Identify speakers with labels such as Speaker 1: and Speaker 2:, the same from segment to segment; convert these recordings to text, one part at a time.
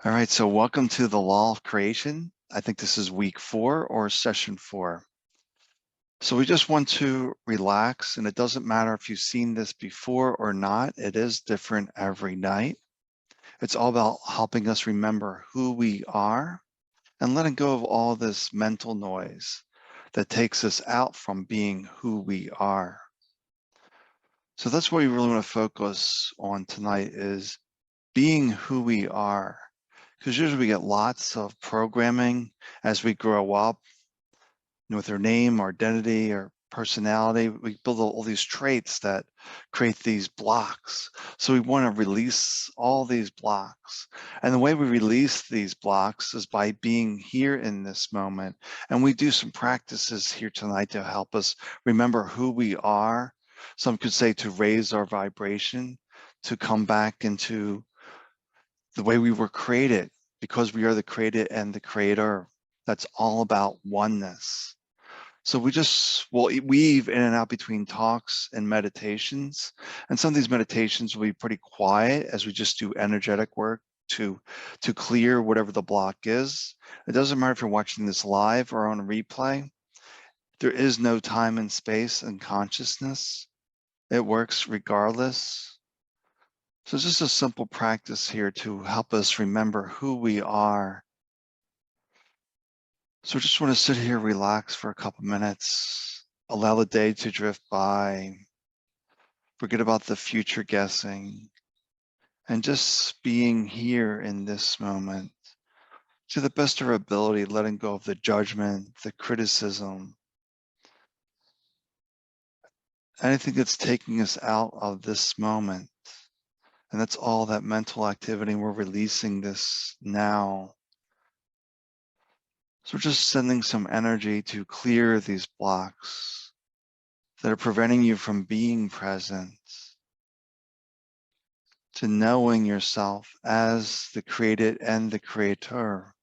Speaker 1: All right, so welcome to the Law of Creation. I think this is week 4 or session 4. So we just want to relax, and it doesn't matter if you've seen this before or not. It is different every night. It's all about helping us remember who we are and letting go of all this mental noise that takes us out from being who we are. So that's what we really want to focus on tonight is being who we are. Because usually we get lots of programming as we grow up, with our name, our identity, our personality. We build all these traits that create these blocks. So we want to release all these blocks. And the way we release these blocks is by being here in this moment. And we do some practices here tonight to help us remember who we are. Some could say to raise our vibration, to come back into the way we were created, because we are the created and the creator. That's all about oneness. So we just will weave in and out between talks and meditations. And some of these meditations will be pretty quiet as we just do energetic work to clear whatever the block is. It doesn't matter if you're watching this live or on a replay. There is no time and space and consciousness. It works regardless. So it's just a simple practice here to help us remember who we are. So I just want to sit here, relax for a couple minutes, allow the day to drift by, forget about the future guessing, and just being here in this moment to the best of our ability, letting go of the judgment, the criticism, anything that's taking us out of this moment. And that's all that mental activity. We're releasing this now. So we're just sending some energy to clear these blocks that are preventing you from being present, to knowing yourself as the created and the creator,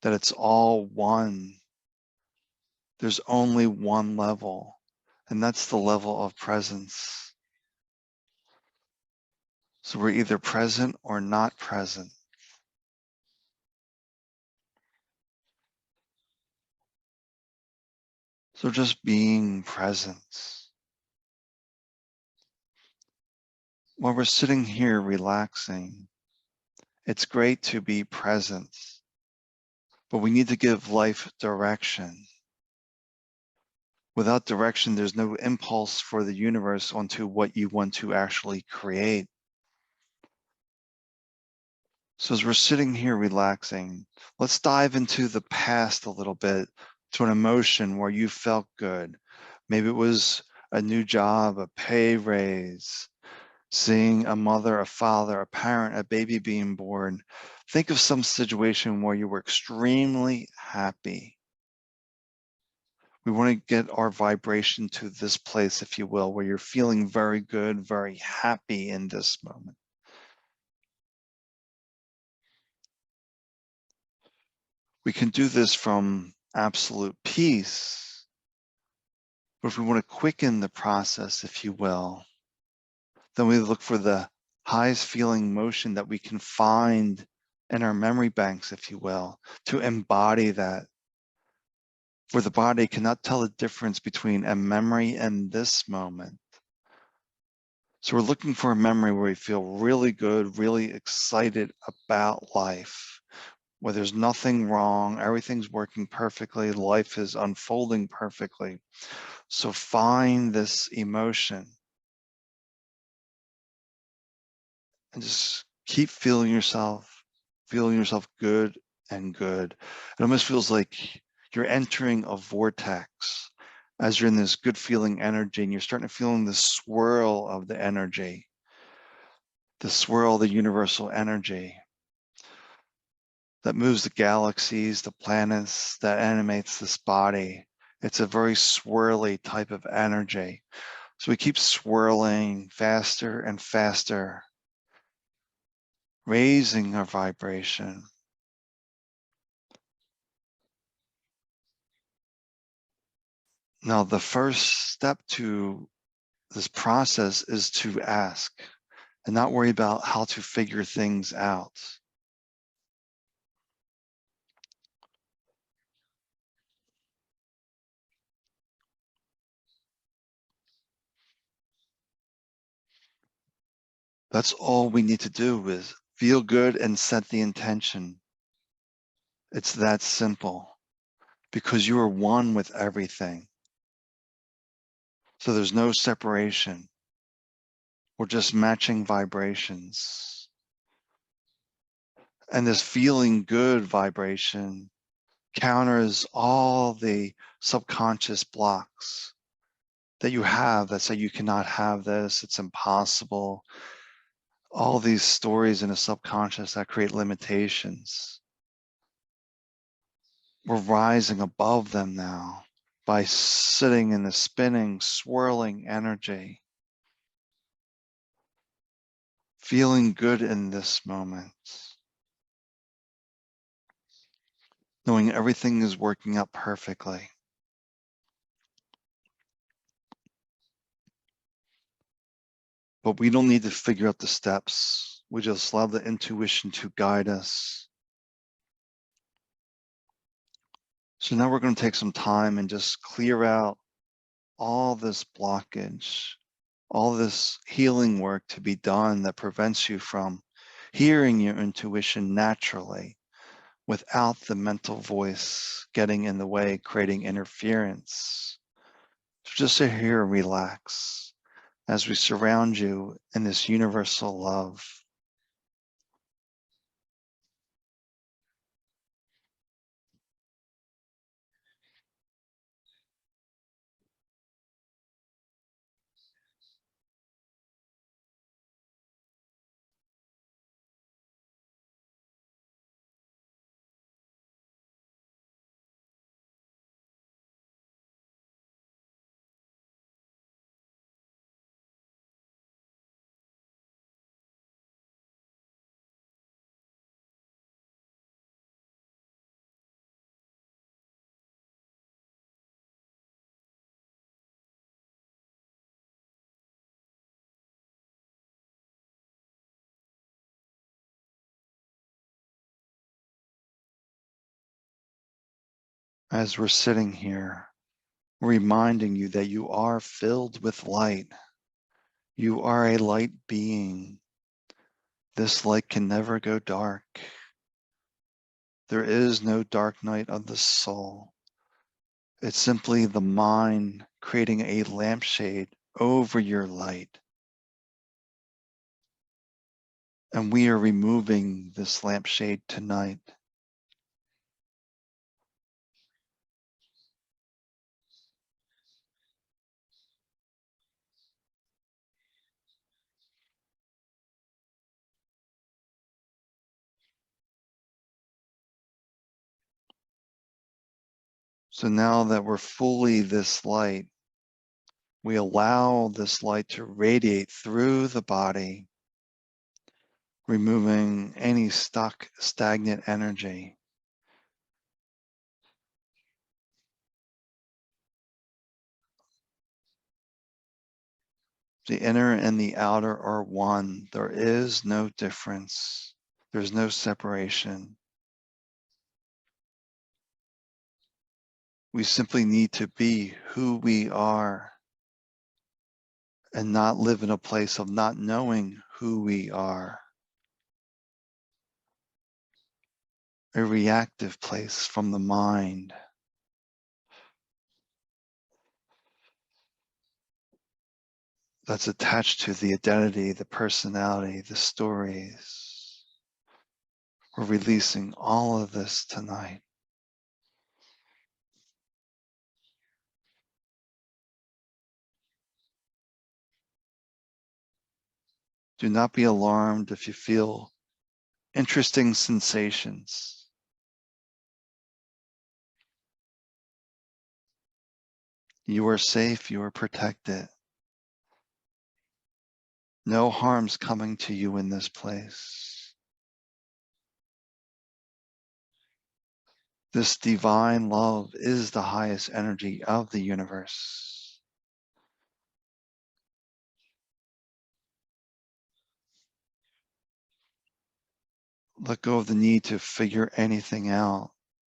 Speaker 1: that it's all one. There's only one level, and that's the level of presence. So we're either present or not present. So just being present. While we're sitting here relaxing, it's great to be present, but we need to give life direction. Without direction, there's no impulse for the universe onto what you want to actually create. So as we're sitting here relaxing, let's dive into the past a little bit, to an emotion where you felt good. Maybe it was a new job, a pay raise, seeing a mother, a father, a parent, a baby being born. Think of some situation where you were extremely happy. We want to get our vibration to this place, if you will, where you're feeling very good, very happy in this moment. We can do this from absolute peace, but if we want to quicken the process, if you will, then we look for the highest feeling motion that we can find in our memory banks, if you will, to embody that. For the body cannot tell the difference between a memory and this moment. So we're looking for a memory where we feel really good, really excited about life, where there's nothing wrong, everything's working perfectly, life is unfolding perfectly. So find this emotion and just keep feeling yourself good and good. It almost feels like you're entering a vortex as you're in this good feeling energy, and you're starting to feel the swirl of the energy, the swirl, the universal energy that moves the galaxies, the planets, that animates this body. It's a very swirly type of energy. So we keep swirling faster and faster, raising our vibration. Now, the first step to this process is to ask and not worry about how to figure things out. That's all we need to do is feel good and set the intention. It's that simple because you are one with everything. So there's no separation. We're just matching vibrations. And this feeling good vibration counters all the subconscious blocks that you have that say you cannot have this, it's impossible. All these stories in the subconscious that create limitations. We're rising above them now by sitting in the spinning, swirling energy, feeling good in this moment, knowing everything is working out perfectly. But we don't need to figure out the steps. We just allow the intuition to guide us. So now we're going to take some time and just clear out all this blockage, all this healing work to be done that prevents you from hearing your intuition naturally without the mental voice getting in the way, creating interference. So just sit here and relax as we surround you in this universal love. As we're sitting here, reminding you that you are filled with light. You are a light being. This light can never go dark. There is no dark night of the soul. It's simply the mind creating a lampshade over your light. And we are removing this lampshade tonight. So now that we're fully this light, we allow this light to radiate through the body, removing any stuck, stagnant energy. The inner and the outer are one. There is no difference. There's no separation. We simply need to be who we are and not live in a place of not knowing who we are. A reactive place from the mind. That's attached to the identity, the personality, the stories. We're releasing all of this tonight. Do not be alarmed if you feel interesting sensations. You are safe, you are protected. No harm's coming to you in this place. This divine love is the highest energy of the universe. Let go of the need to figure anything out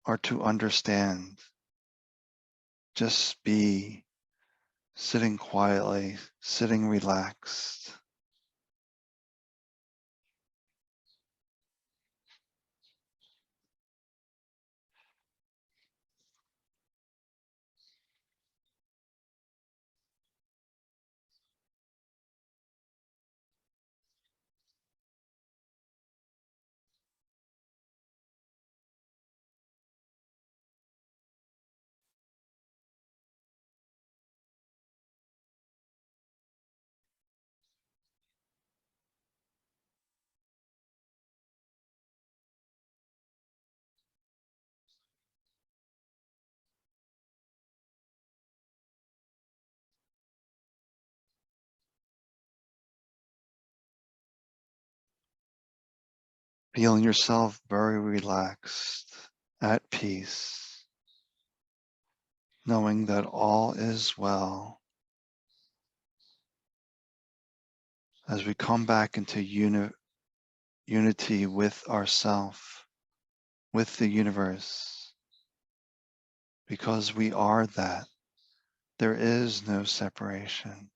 Speaker 1: or to understand. Just be sitting quietly, sitting relaxed. feeling yourself very relaxed, at peace, knowing that all is well. As we come back into unity with ourself, with the universe, because we are that. There is no separation.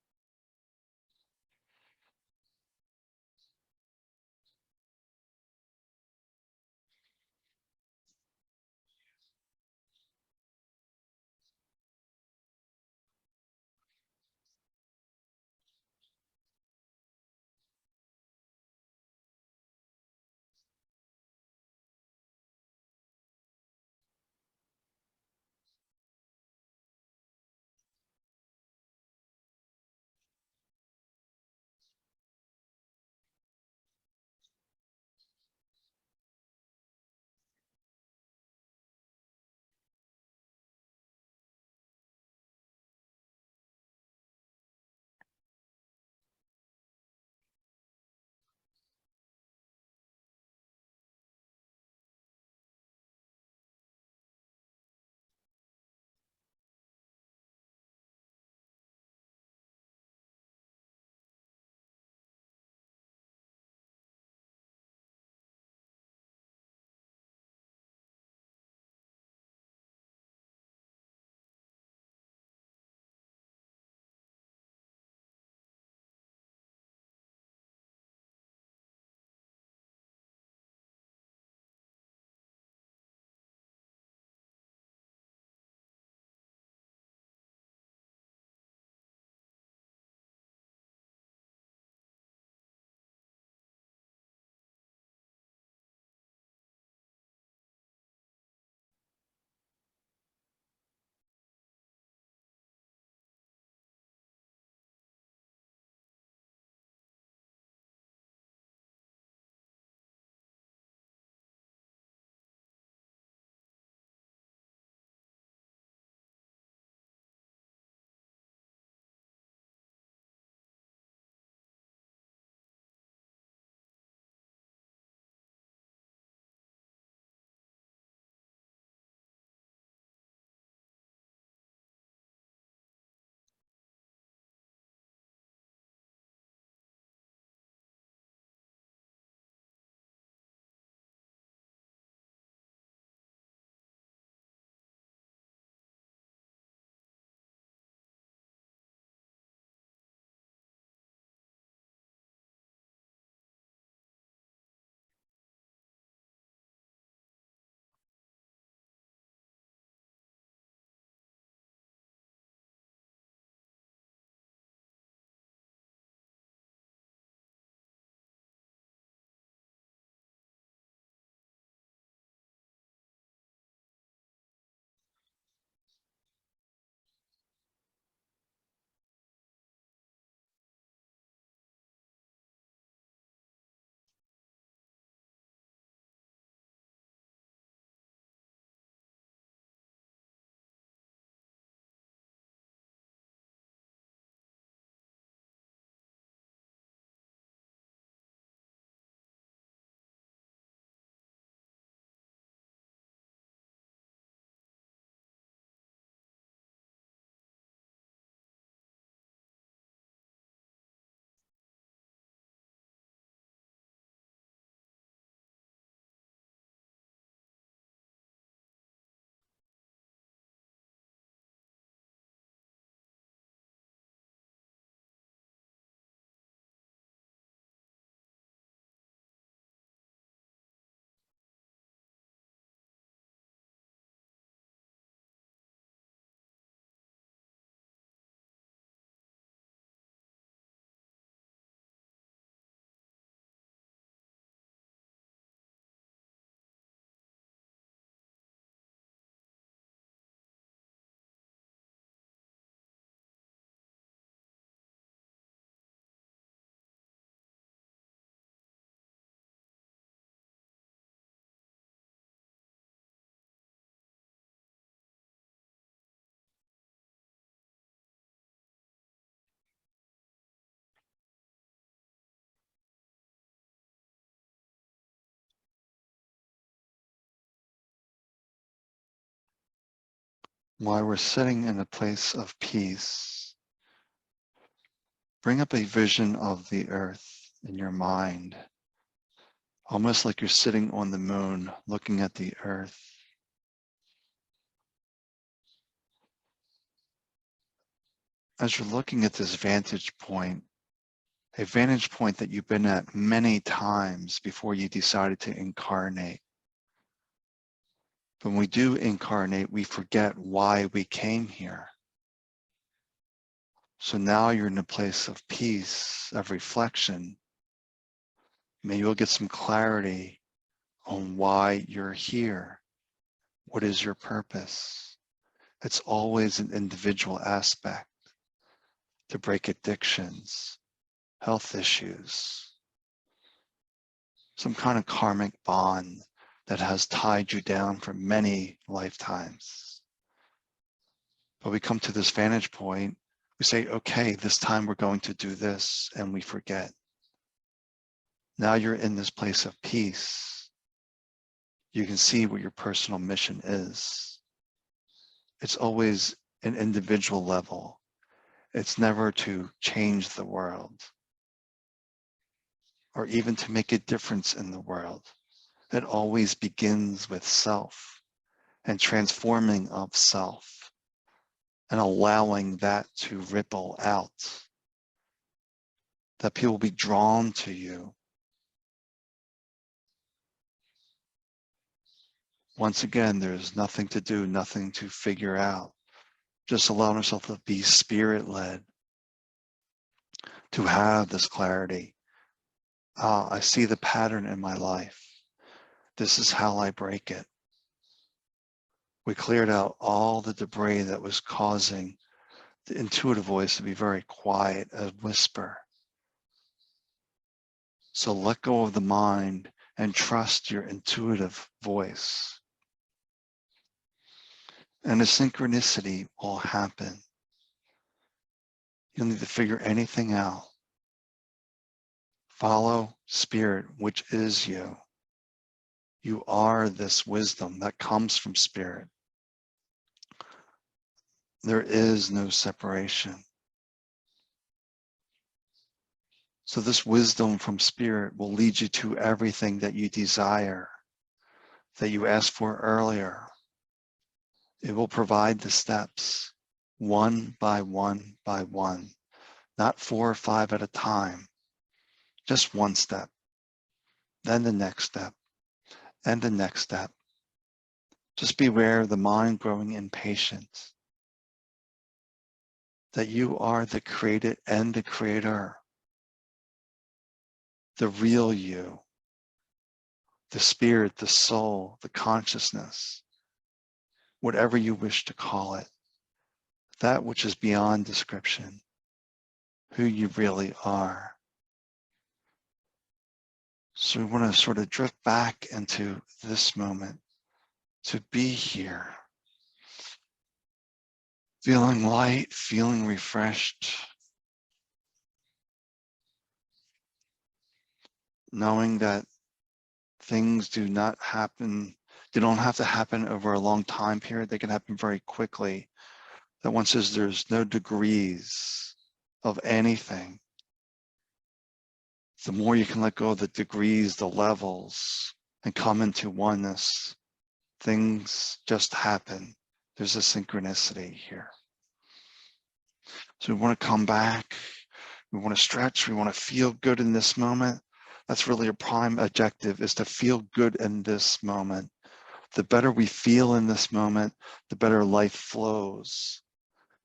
Speaker 1: While we're sitting in a place of peace, bring up a vision of the earth in your mind, almost like you're sitting on the moon looking at the earth. As you're looking at this vantage point, a vantage point that you've been at many times before you decided to incarnate. When we do incarnate, we forget why we came here. So now you're in a place of peace, of reflection. Maybe you'll get some clarity on why you're here. What is your purpose? It's always an individual aspect to break addictions, health issues, some kind of karmic bond that has tied you down for many lifetimes. But we come to this vantage point, we say, okay, this time we're going to do this, and we forget. Now you're in this place of peace. You can see what your personal mission is. It's always an individual level. It's never to change the world or even to make a difference in the world. It always begins with self and transforming of self and allowing that to ripple out, that people will be drawn to you. Once again, there's nothing to do, nothing to figure out. Just allow yourself to be spirit-led, to have this clarity. I see the pattern in my life. This is how I break it. We cleared out all the debris that was causing the intuitive voice to be very quiet, a whisper. So let go of the mind and trust your intuitive voice. And a synchronicity will happen. You don't need to figure anything out. Follow spirit, which is you. You are this wisdom that comes from spirit. There is no separation. So this wisdom from spirit will lead you to everything that you desire, that you asked for earlier. It will provide the steps, one by one by one, not 4 or 5 at a time, just one step, then the next step, and the next step. Just beware of the mind growing impatient, that you are the created and the creator, the real you, the spirit, the soul, the consciousness, whatever you wish to call it, that which is beyond description, who you really are. So we want to sort of drift back into this moment, to be here, feeling light, feeling refreshed, knowing that things do not happen, they don't have to happen over a long time period. They can happen very quickly. That once there's no degrees of anything, the more you can let go of the degrees, the levels, and come into oneness, things just happen. There's a synchronicity here. So we want to come back. We want to stretch. We want to feel good in this moment. That's really a prime objective, is to feel good in this moment. The better we feel in this moment, the better life flows.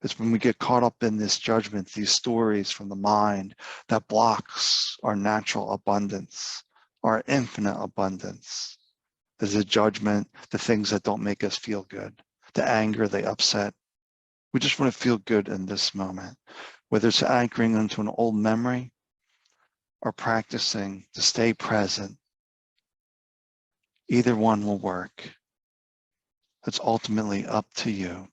Speaker 1: It's when we get caught up in this judgment, these stories from the mind, that blocks our natural abundance, our infinite abundance. There's a judgment, the things that don't make us feel good, the anger, the upset. We just want to feel good in this moment, whether it's anchoring into an old memory or practicing to stay present. Either one will work. It's ultimately up to you.